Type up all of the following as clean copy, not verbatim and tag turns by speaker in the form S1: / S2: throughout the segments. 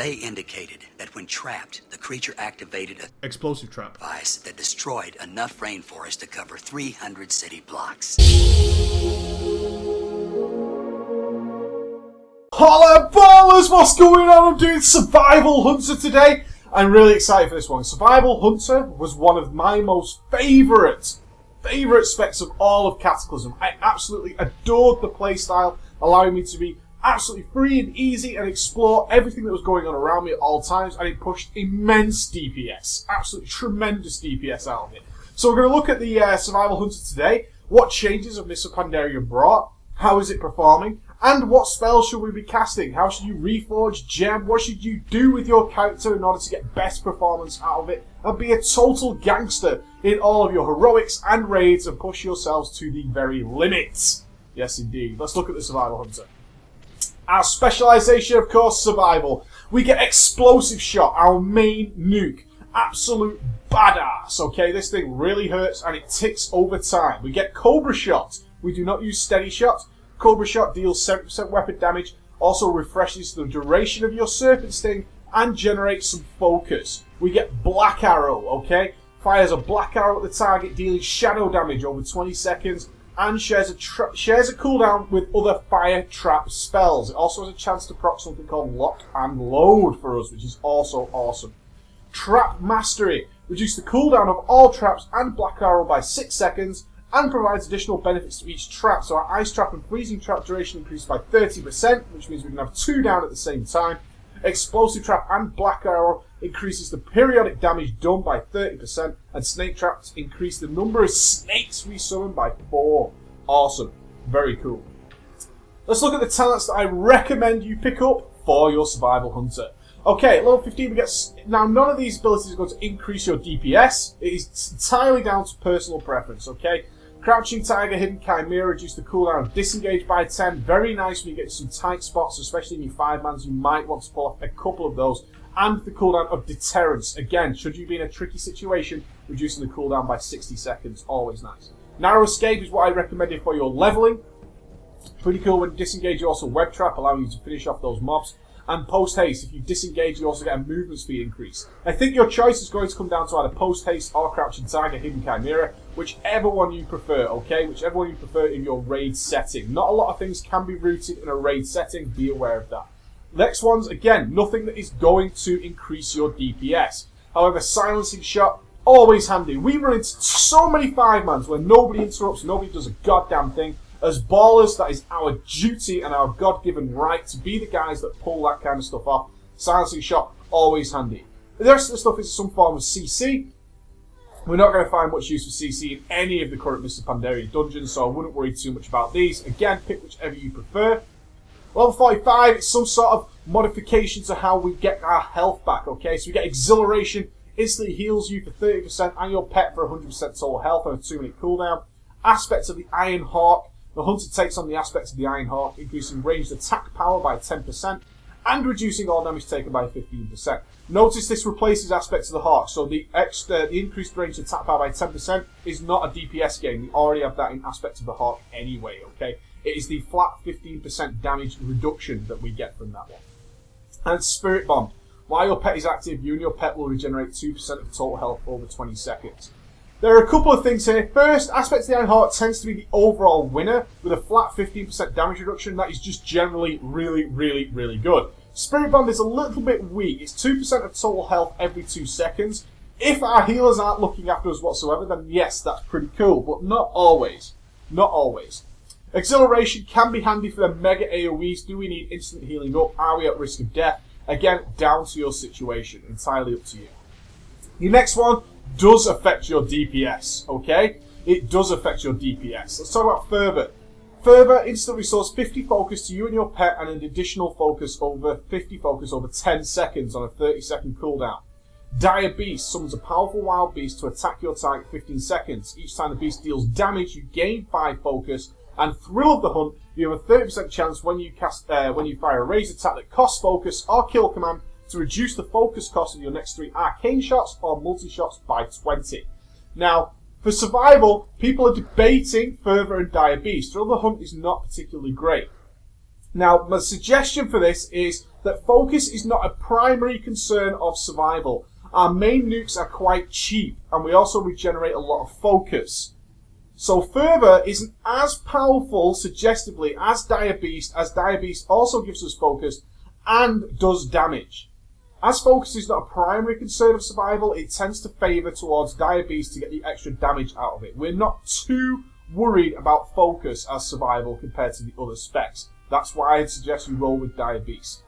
S1: They indicated that when trapped, the creature activated a
S2: explosive trap
S1: device that destroyed enough rainforest to cover 300 city blocks.
S2: Holla ballers, what's going on? I'm doing Survival Hunter today. I'm really excited for this one. Survival Hunter was one of my most favourite specs of all of Cataclysm. I absolutely adored the playstyle, allowing me to be absolutely free and easy and explore everything that was going on around me at all times, and it pushed immense DPS, absolutely tremendous DPS out of it. So we're going to look at the Survival Hunter today. What changes have Mists of Pandaria brought? How is it performing? And what spells should we be casting? How should you reforge, gem? What should you do with your character in order to get best performance out of it and be a total gangster in all of your heroics and raids and push yourselves to the very limits? Yes, indeed. Let's look at the Survival Hunter. Our specialization, of course, survival. We get Explosive Shot, our main nuke. Absolute badass, okay? This thing really hurts and it ticks over time. We get Cobra Shot. We do not use Steady Shot. Cobra Shot deals 7% weapon damage, also refreshes the duration of your Serpent Sting, and generates some focus. We get Black Arrow, okay? Fires a black arrow at the target, dealing shadow damage over 20 seconds, and shares a cooldown with other fire trap spells. It also has a chance to proc something called Lock and Load for us, which is also awesome. Trap Mastery. Reduce the cooldown of all traps and Black Arrow by 6 seconds, and provides additional benefits to each trap. So our Ice Trap and Freezing Trap duration increased by 30%, which means we can have 2 down at the same time. Explosive Trap and Black Arrow increases the periodic damage done by 30%, and Snake Traps increase the number of snakes we summon by 4. Awesome. Very cool. Let's look at the talents that I recommend you pick up for your Survival Hunter. Okay, at level 15 we get... Now, none of these abilities are going to increase your DPS. It is entirely down to personal preference, okay? Crouching Tiger, Hidden Chimera, reduce the cooldown of Disengage by 10. Very nice when you get some tight spots, especially in your 5-mans. You might want to pull off a couple of those. And the cooldown of Deterrence. Again, should you be in a tricky situation, reducing the cooldown by 60 seconds. Always nice. Narrow Escape is what I recommended for your leveling. Pretty cool. When you disengage, you also Web Trap, allowing you to finish off those mobs. And Post Haste, if you disengage, you also get a movement speed increase. I think your choice is going to come down to either Post Haste or Crouching Tiger, Hidden Chimera, whichever one you prefer, okay? Whichever one you prefer in your raid setting. Not a lot of things can be rooted in a raid setting, be aware of that. Next one's, again, nothing that is going to increase your DPS. However, Silencing Shot, always handy. We run into so many 5-mans where nobody interrupts, nobody does a goddamn thing. As ballers, that is our duty and our God-given right to be the guys that pull that kind of stuff off. Silencing Shot, always handy. The rest of the stuff is some form of CC. We're not going to find much use for CC in any of the current Mists of Pandaria dungeons, so I wouldn't worry too much about these. Again, pick whichever you prefer. Level 45, it's some sort of modification to how we get our health back, okay? So we get Exhilaration, instantly heals you for 30% and your pet for 100% total health on a 2-minute cooldown. Aspects of the Iron Hawk. The Hunter takes on the aspects of the Iron Hawk, increasing ranged attack power by 10% and reducing all damage taken by 15%. Notice this replaces aspects of the Hawk, so the increased ranged attack power by 10% is not a DPS gain. We already have that in aspects of the Hawk anyway, okay? It is the flat 15% damage reduction that we get from that one. And Spirit Bomb. While your pet is active, you and your pet will regenerate 2% of total health over 20 seconds. There are a couple of things here. First, Aspects of the Iron Heart tends to be the overall winner with a flat 15% damage reduction. That is just generally really, really, really good. Spirit Bomb is a little bit weak. It's 2% of total health every 2 seconds. If our healers aren't looking after us whatsoever, then yes, that's pretty cool, but not always. Not always. Exhilaration can be handy for the mega AoEs. Do we need instant healing up? Are we at risk of death? Again, down to your situation. Entirely up to you. The next one does affect your DPS, okay? It does affect your DPS. Let's talk about Fervor. Fervor instantly restores 50 focus to you and your pet and an additional focus over 50 focus over 10 seconds on a 30-second cooldown. Dire Beast summons a powerful wild beast to attack your target 15 seconds. Each time the beast deals damage, you gain 5 focus. And Thrill of the Hunt, you have a 30% chance when you fire a ranged attack that costs focus or kill command to reduce the focus cost of your next 3 arcane shots or multi-shots by 20. Now, for survival, people are debating Fervor and Dire Beast. Thrill of the Hunt is not particularly great. Now, my suggestion for this is that focus is not a primary concern of survival. Our main nukes are quite cheap, and we also regenerate a lot of focus. So Fervor isn't as powerful, suggestively, as Dire Beast, as Dire Beast also gives us focus and does damage. As focus is not a primary concern of survival, it tends to favour towards Dire Beast to get the extra damage out of it. We're not too worried about focus as survival compared to the other specs. That's why I'd suggest you roll with Dire Beast.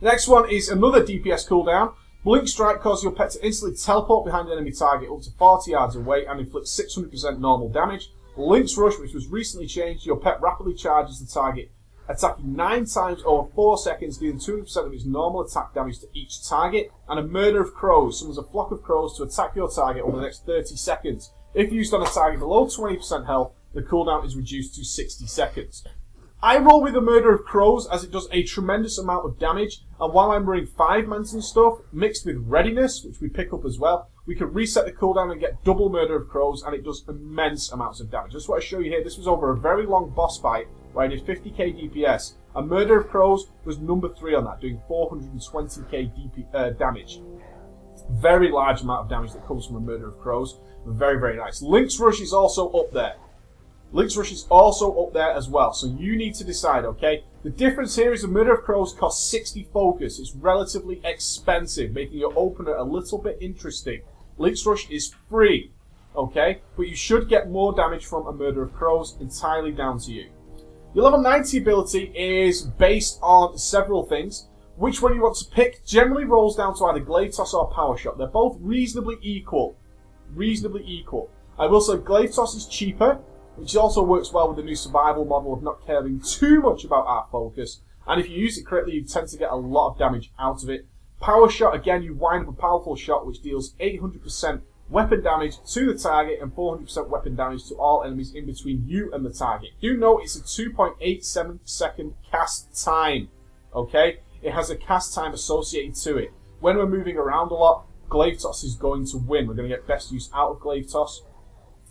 S2: The next one is another DPS cooldown. Blink Strike causes your pet to instantly teleport behind an enemy target up to 40 yards away and inflicts 600% normal damage. Link's Rush, which was recently changed, your pet rapidly charges the target, attacking 9 times over 4 seconds, dealing 200% of its normal attack damage to each target. And a Murder of Crows summons a flock of crows to attack your target over the next 30 seconds. If used on a target below 20% health, the cooldown is reduced to 60 seconds. I roll with the Murder of Crows as it does a tremendous amount of damage, and while I'm running 5-mans and stuff, mixed with Readiness, which we pick up as well, we can reset the cooldown and get double Murder of Crows, and it does immense amounts of damage. Just what I show you here, this was over a very long boss fight where I did 50k DPS, and Murder of Crows was number 3 on that, doing 420k damage. Very large amount of damage that comes from a Murder of Crows. Very, very nice. Link's Rush is also up there. Link's Rush is also up there as well, so you need to decide, okay? The difference here is the Murder of Crows costs 60 focus. It's relatively expensive, making your opener a little bit interesting. Link's Rush is free, okay? But you should get more damage from a Murder of Crows, entirely down to you. Your level 90 ability is based on several things. Which one you want to pick generally rolls down to either Glaive Toss or Power Shot. They're both reasonably equal. Reasonably equal. I will say Glaive Toss is cheaper, which also works well with the new survival model of not caring too much about our focus. And if you use it correctly, you tend to get a lot of damage out of it. Power Shot, again, you wind up a powerful shot which deals 800% weapon damage to the target and 400% weapon damage to all enemies in between you and the target. Do note it's a 2.87 second cast time, okay? It has a cast time associated to it. When we're moving around a lot, Glaive Toss is going to win. We're going to get best use out of Glaive Toss.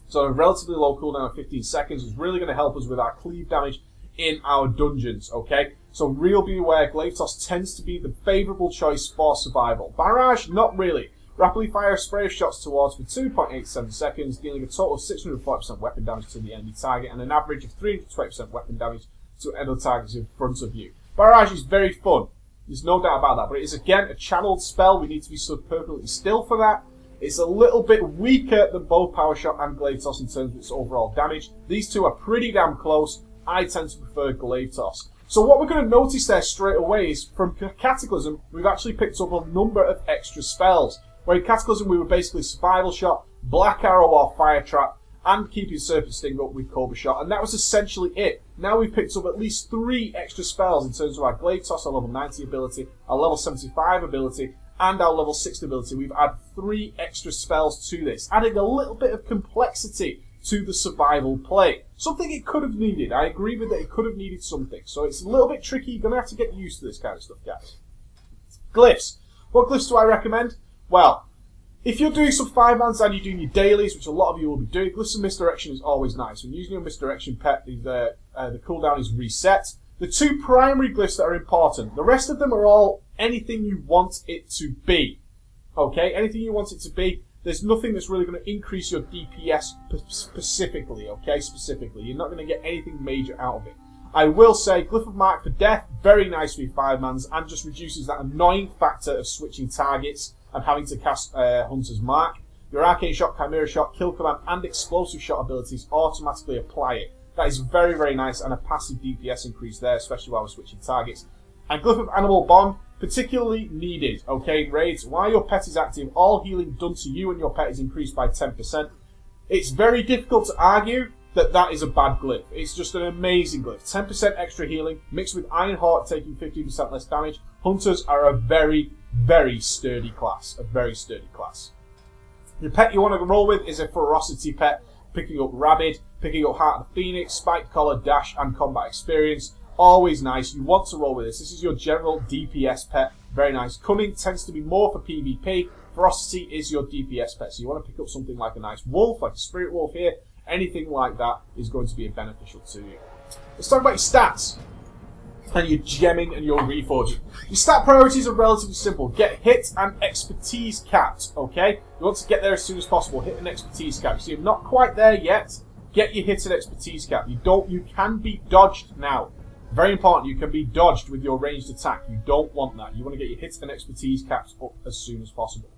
S2: So a relatively low cooldown of 15 seconds is really going to help us with our cleave damage in our dungeons, okay? So real be aware, Glaive Toss tends to be the favourable choice for survival. Barrage, not really. Rapidly fire a spray of shots towards for 2.87 seconds, dealing a total of 640% weapon damage to the enemy target and an average of 320% weapon damage to other targets in front of you. Barrage is very fun. There's no doubt about that, but it is again a channeled spell. We need to be stood perfectly still for that. It's a little bit weaker than both Power Shot and Glaive Toss in terms of its overall damage. These two are pretty damn close. I tend to prefer Glaive Toss. So what we're going to notice there straight away is from Cataclysm, we've actually picked up a number of extra spells. Where in Cataclysm we were basically Survival Shot, Black Arrow or Fire Trap, and keeping Serpent Sting up with Cobra Shot, and that was essentially it. Now we've picked up at least 3 extra spells in terms of our Glaive Toss, our level 90 ability, our level 75 ability, and our level 60 ability. We've added 3 extra spells to this, adding a little bit of complexity to the survival play. Something it could have needed. I agree with that it could have needed something. So it's a little bit tricky. You're going to have to get used to this kind of stuff, guys. Glyphs. What glyphs do I recommend? Well, if you're doing some 5-mans and you're doing your dailies, which a lot of you will be doing, Glyphs of Misdirection is always nice. When using your Misdirection pet, the cooldown is reset. The 2 primary glyphs that are important. The rest of them are all anything you want it to be. Okay? Anything you want it to be. There's nothing that's really going to increase your DPS specifically, okay? Specifically. You're not going to get anything major out of it. I will say, Glyph of Mark for Death, very nice with 5-mans, and just reduces that annoying factor of switching targets and having to cast Hunter's Mark. Your Arcane Shot, Chimera Shot, Kill Command, and Explosive Shot abilities automatically apply it. That is very, very nice, and a passive DPS increase there, especially while we're switching targets. And Glyph of Animal Bond, particularly needed, okay, in raids. While your pet is active, all healing done to you and your pet is increased by 10%. It's very difficult to argue that that is a bad glyph. It's just an amazing glyph. 10% extra healing, mixed with Iron Heart taking 15% less damage. Hunters are a very, very sturdy class. A very sturdy class. The pet you want to roll with is a Ferocity pet, picking up Rabid, picking up Heart of the Phoenix, Spiked Collar, Dash, and Combat Experience. Always nice. You want to roll with this. This is your general DPS pet. Very nice. Cunning tends to be more for PvP. Ferocity is your DPS pet. So you want to pick up something like a nice wolf, like a Spirit Wolf here. Anything like that is going to be beneficial to you. Let's talk about your stats. and you're gemming and you're reforging. Your stat priorities are relatively simple. Get hit and expertise capped, okay? You want to get there as soon as possible. Hit and expertise cap. So you're not quite there yet. Get your hit and expertise cap. You can be dodged now. Very important, you can be dodged with your ranged attack. You don't want that. You want to get your hit and expertise caps up as soon as possible.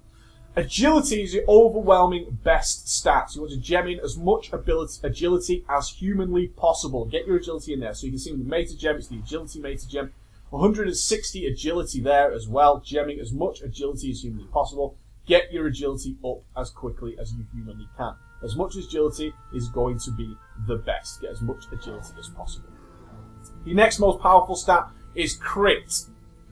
S2: Agility is your overwhelming best stats. You want to gem in as much agility as humanly possible. Get your agility in there. So you can see with the meta gem, it's the agility meta gem. 160 agility there as well. Gemming as much agility as humanly possible. Get your agility up as quickly as you humanly can. As much agility is going to be the best. Get as much agility as possible. The next most powerful stat is crit.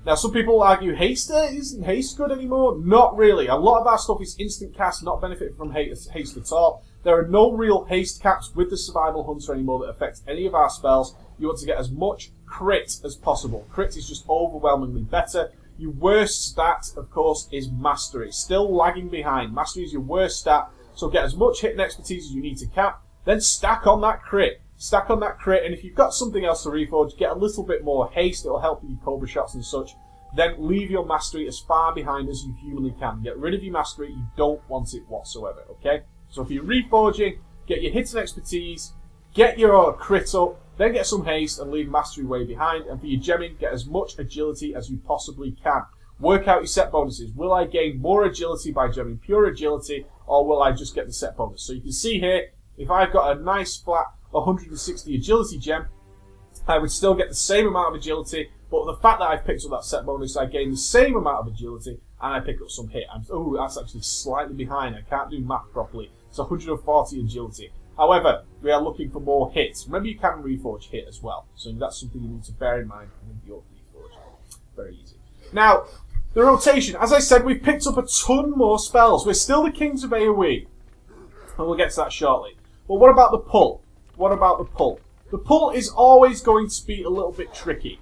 S2: Now, some people argue haste. Isn't haste good anymore? Not really. A lot of our stuff is instant cast, not benefiting from haste at all. There are no real haste caps with the Survival Hunter anymore that affect any of our spells. You want to get as much crit as possible. Crit is just overwhelmingly better. Your worst stat, of course, is Mastery. Still lagging behind. Mastery is your worst stat, so get as much hit and expertise as you need to cap. Then stack on that crit. Stack on that crit, and if you've got something else to reforge, get a little bit more haste. It'll help with your Cobra shots and such. Then leave your Mastery as far behind as you humanly can. Get rid of your Mastery. You don't want it whatsoever, okay? So if you're reforging, get your hits and expertise, get your crit up, then get some haste and leave Mastery way behind. And for your gemming, get as much agility as you possibly can. Work out your set bonuses. Will I gain more agility by gemming pure agility, or will I just get the set bonus? So you can see here, if I've got a nice flat 160 agility gem, I would still get the same amount of agility, but the fact that I've picked up that set bonus, I gain the same amount of agility, and I pick up some hit. Oh, that's actually slightly behind. I can't do math properly. It's 140 agility. However, we are looking for more hits. Remember, you can reforge hit as well, so that's something you need to bear in mind with your reforge. Very easy. Now, the rotation. As I said, we've picked up a ton more spells. We're still the kings of AoE, and we'll get to that shortly. But what about the pull? What about the pull? The pull is always going to be a little bit tricky.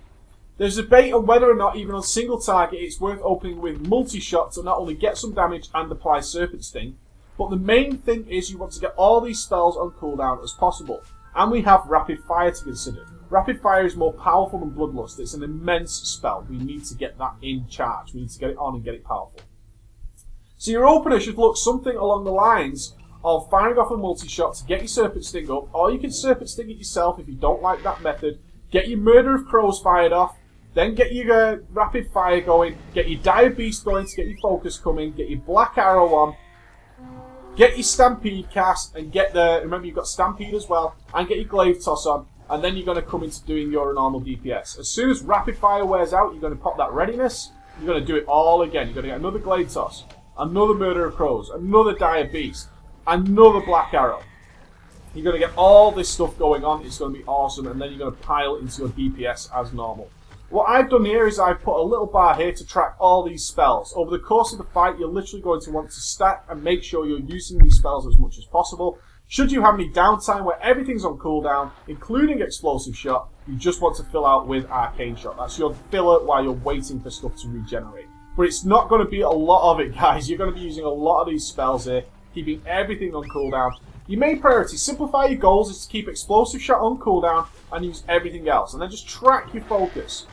S2: There's a debate on whether or not, even on single target, it's worth opening with multi-shot to not only get some damage and apply Serpent Sting, but the main thing is you want to get all these spells on cooldown as possible. And we have Rapid Fire to consider. Rapid Fire is more powerful than Bloodlust. It's an immense spell. We need to get that in charge. We need to get it on and get it powerful. So your opener should look something along the lines of firing off a multi-shot to get your Serpent Sting up, or you can Serpent Sting it yourself if you don't like that method. Get your Murder of Crows fired off, then get your Rapid Fire going, get your Dire Beast going to get your focus coming, get your Black Arrow on, get your Stampede cast, and get the, remember you've got Stampede as well, and get your Glaive Toss on, and then you're going to come into doing your normal DPS. As soon as Rapid Fire wears out, you're going to pop that Readiness, you're going to do it all again. You're going to get another Glaive Toss, another Murder of Crows, another Dire Beast, another Black Arrow. You're going to get all this stuff going on. It's going to be awesome. And then you're going to pile it into your DPS as normal. What I've done here is I've put a little bar here to track all these spells. Over the course of the fight, you're literally going to want to stack and make sure you're using these spells as much as possible. Should you have any downtime where everything's on cooldown, including Explosive Shot, you just want to fill out with Arcane Shot. That's your filler while you're waiting for stuff to regenerate. But it's not going to be a lot of it, guys. You're going to be using a lot of these spells here, keeping everything on cooldown. Your main priority, simplify your goals, is to keep Explosive Shot on cooldown and use everything else. And then just track your focus.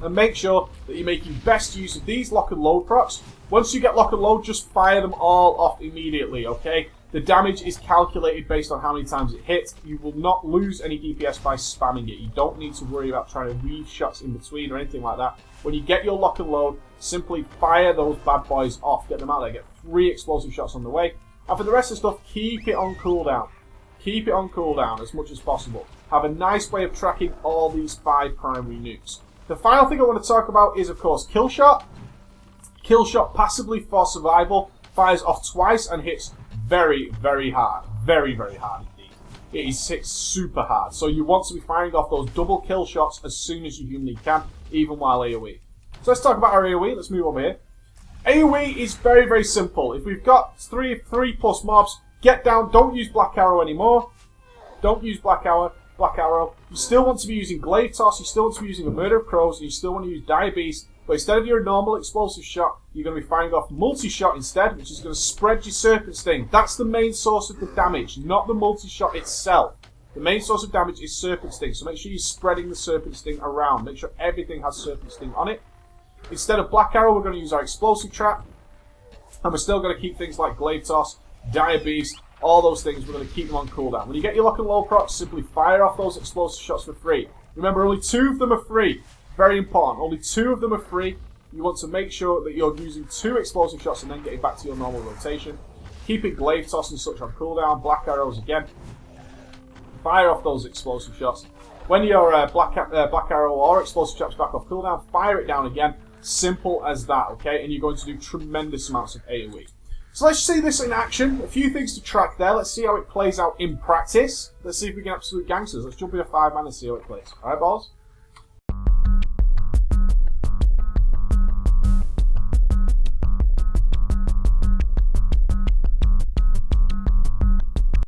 S2: And make sure that you're making best use of these lock and load procs. Once you get lock and load, just fire them all off immediately, okay? The damage is calculated based on how many times it hits. You will not lose any DPS by spamming it. You don't need to worry about trying to weave shots in between or anything like that. When you get your lock and load, simply fire those bad boys off. Get them out there. Get 3 explosive shots on the way. And for the rest of the stuff, keep it on cooldown. Keep it on cooldown as much as possible. Have a nice way of tracking all these 5 primary nukes. The final thing I want to talk about is, of course, Kill Shot. Kill Shot passively for survival fires off twice and hits very, very hard. Very, very hard indeed. It hits super hard. So you want to be firing off those double kill shots as soon as you humanly can, even while AoE. So let's talk about our AoE. Let's move over here. AoE is very, very simple. If we've got 3 plus mobs, get down. Don't use Black Arrow anymore. Don't use Black Arrow. You still want to be using Glaive Toss. You still want to be using a Murder of Crows. And you still want to use Dire Beast. But instead of your normal explosive shot, you're going to be firing off multi-shot instead, which is going to spread your Serpent Sting. That's the main source of the damage, not the multi-shot itself. The main source of damage is Serpent Sting, so make sure you're spreading the Serpent Sting around. Make sure everything has Serpent Sting on it. Instead of Black Arrow, we're going to use our Explosive Trap. And we're still going to keep things like Glaive Toss, Dire Beast, all those things, we're going to keep them on cooldown. When you get your lock and load procs, simply fire off those explosive shots for free. Remember, only 2 of them are free. Very important. Only 2 of them are free. You want to make sure that you're using 2 explosive shots and then getting back to your normal rotation. Keeping Glaive Toss and such on cooldown. Black Arrows again. Fire off those explosive shots. When your Black Arrow or explosive shots back off cooldown, fire it down again. Simple as that, okay? And you're going to do tremendous amounts of AoE. So let's see this in action. A few things to track there. Let's see how it plays out in practice. Let's see if we can absolute gangsters. Let's jump in a 5-man and see how it plays. Alright, balls?